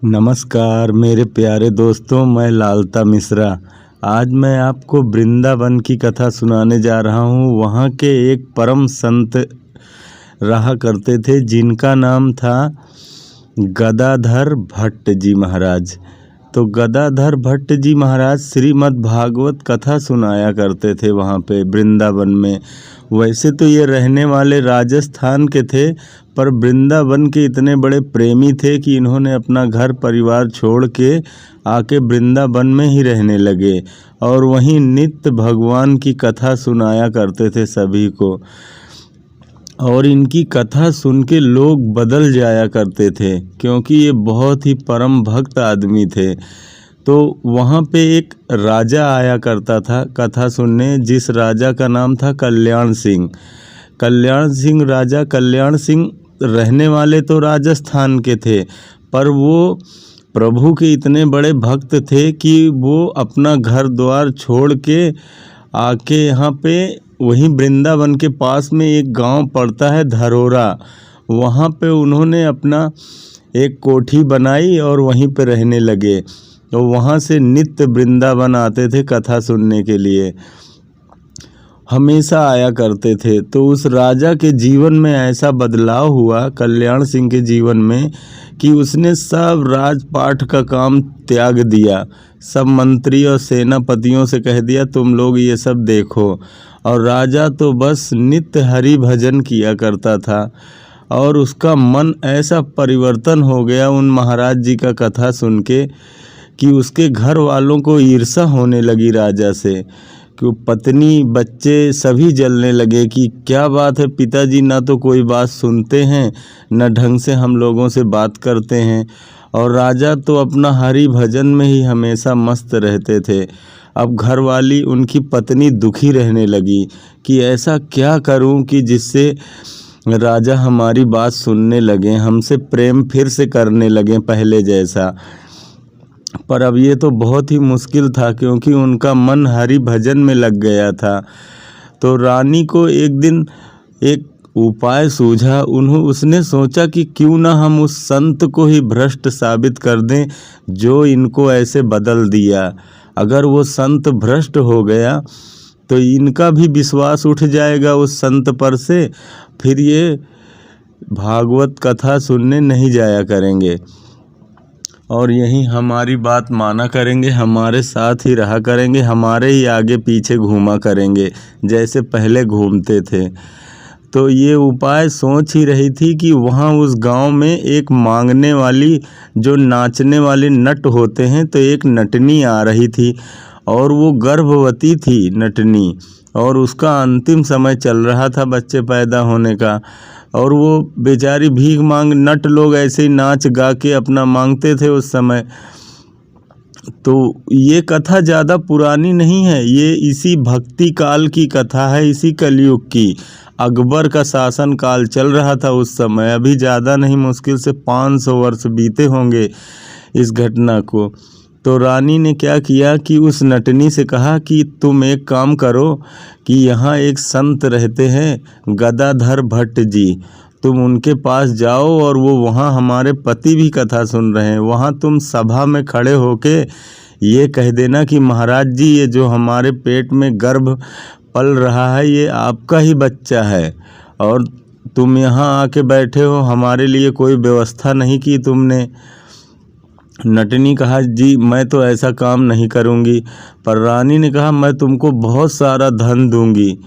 नमस्कार मेरे प्यारे दोस्तों, मैं लालता मिश्रा। आज मैं आपको वृंदावन की कथा सुनाने जा रहा हूँ। वहाँ के एक परम संत रहा करते थे जिनका नाम था गदाधर भट्ट जी महाराज। तो गदाधर भट्ट जी महाराज श्रीमद् भागवत कथा सुनाया करते थे वहाँ पे वृंदावन में। वैसे तो ये रहने वाले राजस्थान के थे, पर वृंदावन के इतने बड़े प्रेमी थे कि इन्होंने अपना घर परिवार छोड़ के आके वृंदावन में ही रहने लगे और वहीं नित्य भगवान की कथा सुनाया करते थे सभी को। और इनकी कथा सुन के लोग बदल जाया करते थे, क्योंकि ये बहुत ही परम भक्त आदमी थे। तो वहाँ पे एक राजा आया करता था कथा सुनने, जिस राजा का नाम था कल्याण सिंह। कल्याण सिंह राजा कल्याण सिंह रहने वाले तो राजस्थान के थे, पर वो प्रभु के इतने बड़े भक्त थे कि वो अपना घर द्वार छोड़ के आके यहाँ पे वहीं वृंदावन के पास में एक गांव पड़ता है धरोरा, वहाँ पे उन्होंने अपना एक कोठी बनाई और वहीं पे रहने लगे। तो वहाँ से नित्य वृंदावन आते थे कथा सुनने के लिए, हमेशा आया करते थे। तो उस राजा के जीवन में ऐसा बदलाव हुआ कल्याण सिंह के जीवन में कि उसने सब राजपाट का काम त्याग दिया। सब मंत्री और सेनापतियों से कह दिया तुम लोग ये सब देखो, और राजा तो बस नित्य हरि भजन किया करता था। और उसका मन ऐसा परिवर्तन हो गया उन महाराज जी का कथा सुन के कि उसके घर वालों को ईर्ष्या होने लगी राजा से, कि पत्नी बच्चे सभी जलने लगे कि क्या बात है, पिताजी ना तो कोई बात सुनते हैं, न ढंग से हम लोगों से बात करते हैं, और राजा तो अपना हरि भजन में ही हमेशा मस्त रहते थे। अब घरवाली उनकी पत्नी दुखी रहने लगी कि ऐसा क्या करूं कि जिससे राजा हमारी बात सुनने लगे, हमसे प्रेम फिर से करने लगे पहले जैसा। पर अब ये तो बहुत ही मुश्किल था, क्योंकि उनका मन हरि भजन में लग गया था। तो रानी को एक दिन एक उपाय सूझा। उसने सोचा कि क्यों ना हम उस संत को ही भ्रष्ट साबित कर दें जो इनको ऐसे बदल दिया। अगर वो संत भ्रष्ट हो गया तो इनका भी विश्वास उठ जाएगा उस संत पर से, फिर ये भागवत कथा सुनने नहीं जाया करेंगे और यहीं हमारी बात माना करेंगे, हमारे साथ ही रहा करेंगे, हमारे ही आगे पीछे घूमा करेंगे जैसे पहले घूमते थे। तो ये उपाय सोच ही रही थी कि वहाँ उस गांव में एक मांगने वाली, जो नाचने वाले नट होते हैं, तो एक नटनी आ रही थी और वो गर्भवती थी नटनी, और उसका अंतिम समय चल रहा था बच्चे पैदा होने का। और वो बेचारी भीख मांग, नट लोग ऐसे ही नाच गा के अपना मांगते थे उस समय। तो ये कथा ज़्यादा पुरानी नहीं है, ये इसी भक्ति काल की कथा है, इसी कलयुग की। अकबर का शासन काल चल रहा था उस समय, अभी ज़्यादा नहीं, मुश्किल से 500 वर्ष बीते होंगे इस घटना को। तो रानी ने क्या किया कि उस नटनी से कहा कि तुम एक काम करो कि यहाँ एक संत रहते हैं गदाधर भट्ट जी, तुम उनके पास जाओ और वो वहाँ हमारे पति भी कथा सुन रहे हैं, वहाँ तुम सभा में खड़े होके ये कह देना कि महाराज जी, ये जो हमारे पेट में गर्भ पल रहा है ये आपका ही बच्चा है, और तुम यहाँ आके बैठे हो, हमारे लिए कोई व्यवस्था नहीं की तुमने। नटनी कहा जी मैं तो ऐसा काम नहीं करूँगी, पर रानी ने कहा मैं तुमको बहुत सारा धन दूंगी।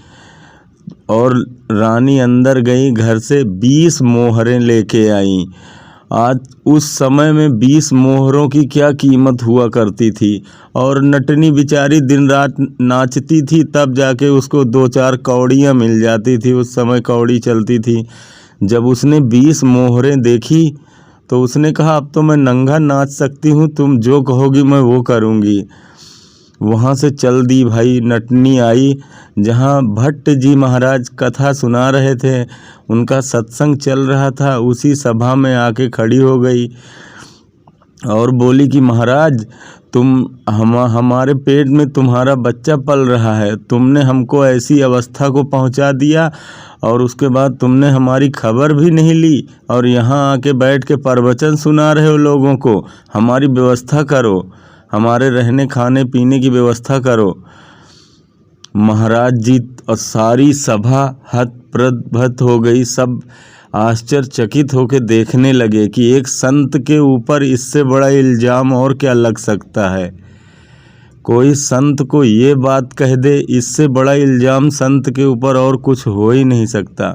और रानी अंदर गई, घर से 20 मोहरें लेके आई। आज उस समय में 20 मोहरों की क्या कीमत हुआ करती थी, और नटनी बेचारी दिन रात नाचती थी, तब जाके उसको 2-4 कौड़ियाँ मिल जाती थी। उस समय कौड़ी चलती थी। जब उसने 20 मोहरें देखी तो उसने कहा अब तो मैं नंगा नाच सकती हूँ, तुम जो कहोगी मैं वो करूँगी। वहाँ से चल दी भाई। नटनी आई जहाँ भट्ट जी महाराज कथा सुना रहे थे, उनका सत्संग चल रहा था, उसी सभा में आके खड़ी हो गई। और बोली कि महाराज हमारे पेट में तुम्हारा बच्चा पल रहा है, तुमने हमको ऐसी अवस्था को पहुंचा दिया और उसके बाद तुमने हमारी खबर भी नहीं ली और यहाँ आके बैठ के प्रवचन सुना रहे हो लोगों को। हमारी व्यवस्था करो, हमारे रहने खाने पीने की व्यवस्था करो। महाराज जी और सारी सभा हतप्रभ हो गई। सब आश्चर्यचकित होकर देखने लगे कि एक संत के ऊपर इससे बड़ा इल्ज़ाम और क्या लग सकता है। कोई संत को ये बात कह दे, इससे बड़ा इल्ज़ाम संत के ऊपर और कुछ हो ही नहीं सकता।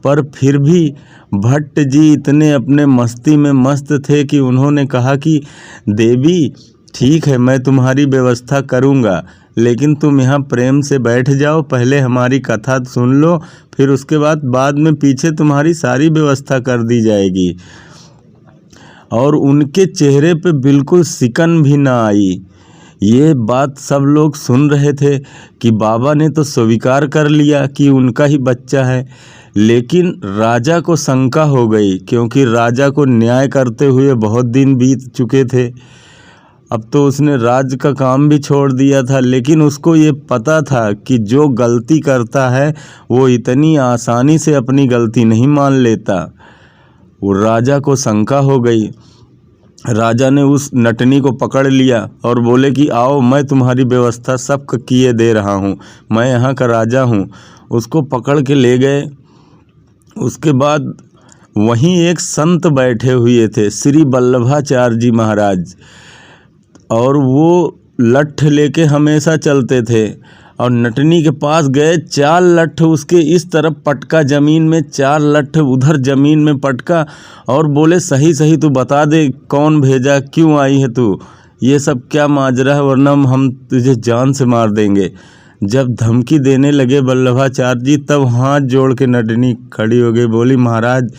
पर फिर भी भट्ट जी इतने अपने मस्ती में मस्त थे कि उन्होंने कहा कि देवी ठीक है, मैं तुम्हारी व्यवस्था करूँगा, लेकिन तुम यहाँ प्रेम से बैठ जाओ, पहले हमारी कथा सुन लो, फिर उसके बाद में पीछे तुम्हारी सारी व्यवस्था कर दी जाएगी। और उनके चेहरे पे बिल्कुल सिकन भी ना आई। ये बात सब लोग सुन रहे थे कि बाबा ने तो स्वीकार कर लिया कि उनका ही बच्चा है, लेकिन राजा को शंका हो गई, क्योंकि राजा को न्याय करते हुए बहुत दिन बीत चुके थे। अब तो उसने राज का काम भी छोड़ दिया था, लेकिन उसको ये पता था कि जो गलती करता है वो इतनी आसानी से अपनी गलती नहीं मान लेता। वो राजा को शंका हो गई। राजा ने उस नटनी को पकड़ लिया और बोले कि आओ, मैं तुम्हारी व्यवस्था सब किए दे रहा हूँ, मैं यहाँ का राजा हूँ। उसको पकड़ के ले गए। उसके बाद वहीं एक संत बैठे हुए थे, श्री वल्लभाचार्य जी महाराज, और वो लठ लेके हमेशा चलते थे। और नटनी के पास गए, 4 लठ उसके इस तरफ पटका ज़मीन में, 4 लठ उधर ज़मीन में पटका, और बोले सही सही तू बता दे कौन भेजा, क्यों आई है तू, ये सब क्या माजरा है, वरना हम तुझे जान से मार देंगे। जब धमकी देने लगे वल्लभाचार्य जी, तब हाथ जोड़ के नटनी खड़ी हो गई, बोली महाराज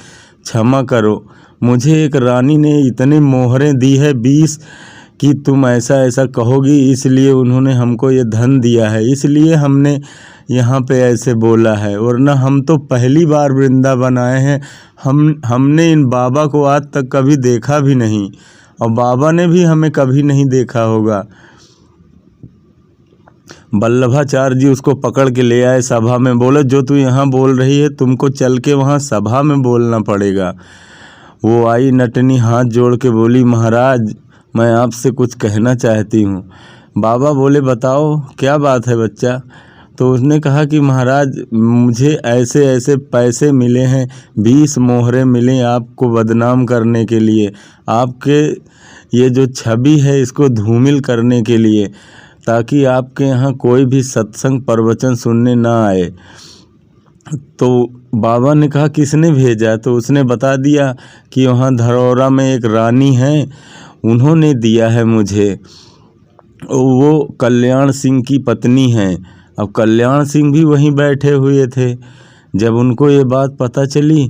क्षमा करो, मुझे एक रानी ने इतने मोहरें दी है 20 कि तुम ऐसा ऐसा कहोगी, इसलिए उन्होंने हमको ये धन दिया है, इसलिए हमने यहाँ पे ऐसे बोला है, वरना हम तो पहली बार वृंदावन आए हैं। हमने इन बाबा को आज तक कभी देखा भी नहीं, और बाबा ने भी हमें कभी नहीं देखा होगा। वल्लभाचार्य जी उसको पकड़ के ले आए सभा में, बोले जो तू यहाँ बोल रही है तुमको चल के वहाँ सभा में बोलना पड़ेगा। वो आई नटनी हाथ जोड़ के बोली महाराज मैं आपसे कुछ कहना चाहती हूँ। बाबा बोले बताओ क्या बात है बच्चा। तो उसने कहा कि महाराज मुझे ऐसे ऐसे पैसे मिले हैं, 20 मोहरें मिली आपको बदनाम करने के लिए, आपके ये जो छवि है इसको धूमिल करने के लिए, ताकि आपके यहाँ कोई भी सत्संग प्रवचन सुनने ना आए। तो बाबा ने कहा किसने भेजा, तो उसने बता दिया कि वहाँ धरौरा में एक रानी है, उन्होंने दिया है मुझे, वो कल्याण सिंह की पत्नी हैं। अब कल्याण सिंह भी वहीं बैठे हुए थे। जब उनको ये बात पता चली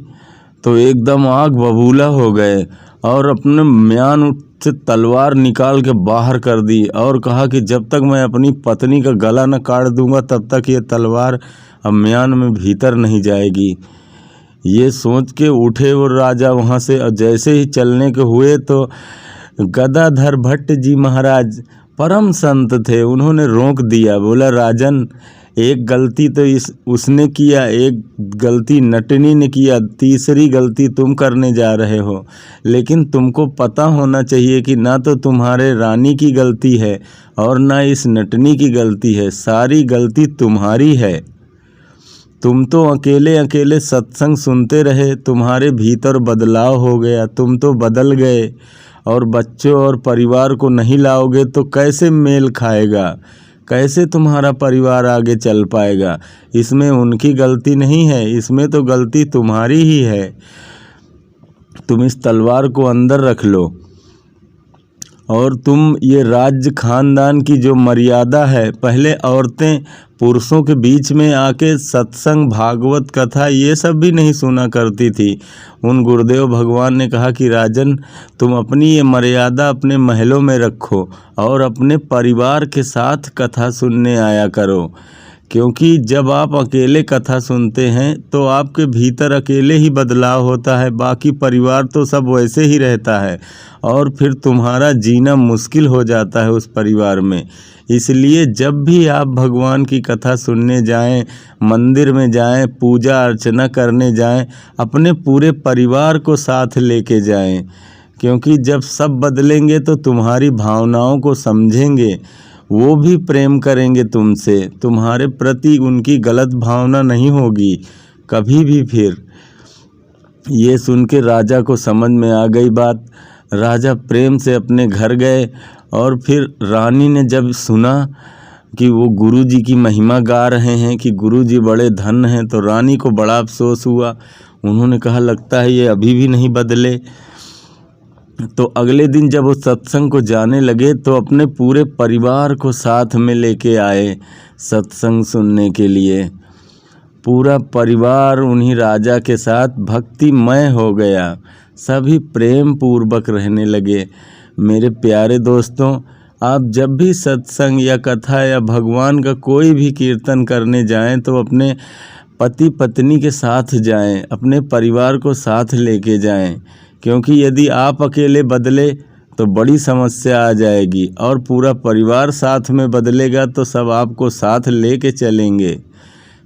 तो एकदम आग बबूला हो गए और अपने म्यान से तलवार निकाल के बाहर कर दी और कहा कि जब तक मैं अपनी पत्नी का गला न काट दूंगा तब तक ये तलवार अब म्यान में भीतर नहीं जाएगी। ये सोच के उठे वो राजा वहाँ से, और जैसे ही चलने के हुए तो गदाधर भट्ट जी महाराज परम संत थे, उन्होंने रोक दिया। बोला राजन एक गलती तो उसने किया, एक गलती नटनी ने किया, तीसरी गलती तुम करने जा रहे हो। लेकिन तुमको पता होना चाहिए कि ना तो तुम्हारे रानी की गलती है और ना इस नटनी की गलती है, सारी गलती तुम्हारी है। तुम तो अकेले अकेले सत्संग सुनते रहे, तुम्हारे भीतर बदलाव हो गया, तुम तो बदल गए, और बच्चों और परिवार को नहीं लाओगे तो कैसे मेल खाएगा, कैसे तुम्हारा परिवार आगे चल पाएगा। इसमें उनकी गलती नहीं है, इसमें तो गलती तुम्हारी ही है। तुम इस तलवार को अंदर रख लो, और तुम ये राज्य खानदान की जो मर्यादा है, पहले औरतें पुरुषों के बीच में आके सत्संग भागवत कथा ये सब भी नहीं सुना करती थी। उन गुरुदेव भगवान ने कहा कि राजन तुम अपनी ये मर्यादा अपने महलों में रखो और अपने परिवार के साथ कथा सुनने आया करो। क्योंकि जब आप अकेले कथा सुनते हैं तो आपके भीतर अकेले ही बदलाव होता है, बाकी परिवार तो सब वैसे ही रहता है और फिर तुम्हारा जीना मुश्किल हो जाता है उस परिवार में। इसलिए जब भी आप भगवान की कथा सुनने जाएं, मंदिर में जाएं, पूजा अर्चना करने जाएं, अपने पूरे परिवार को साथ लेके जाएं, क्योंकि जब सब बदलेंगे तो तुम्हारी भावनाओं को समझेंगे, वो भी प्रेम करेंगे तुमसे, तुम्हारे प्रति उनकी गलत भावना नहीं होगी कभी भी। फिर ये सुन के राजा को समझ में आ गई बात। राजा प्रेम से अपने घर गए और फिर रानी ने जब सुना कि वो गुरुजी की महिमा गा रहे हैं कि गुरुजी बड़े धन्य हैं, तो रानी को बड़ा अफसोस हुआ। उन्होंने कहा लगता है ये अभी भी नहीं बदले। तो अगले दिन जब वो सत्संग को जाने लगे तो अपने पूरे परिवार को साथ में लेके आए सत्संग सुनने के लिए। पूरा परिवार उन्हीं राजा के साथ भक्तिमय हो गया, सभी प्रेम पूर्वक रहने लगे। मेरे प्यारे दोस्तों, आप जब भी सत्संग या कथा या भगवान का कोई भी कीर्तन करने जाएं तो अपने पति पत्नी के साथ जाएं, अपने परिवार को साथ लेके जाएं, क्योंकि यदि आप अकेले बदले तो बड़ी समस्या आ जाएगी और पूरा परिवार साथ में बदलेगा तो सब आपको साथ लेके चलेंगे।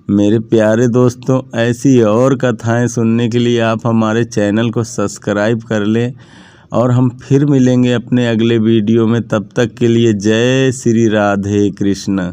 मेरे प्यारे दोस्तों, ऐसी और कथाएं सुनने के लिए आप हमारे चैनल को सब्सक्राइब कर लें और हम फिर मिलेंगे अपने अगले वीडियो में। तब तक के लिए जय श्री राधे कृष्ण।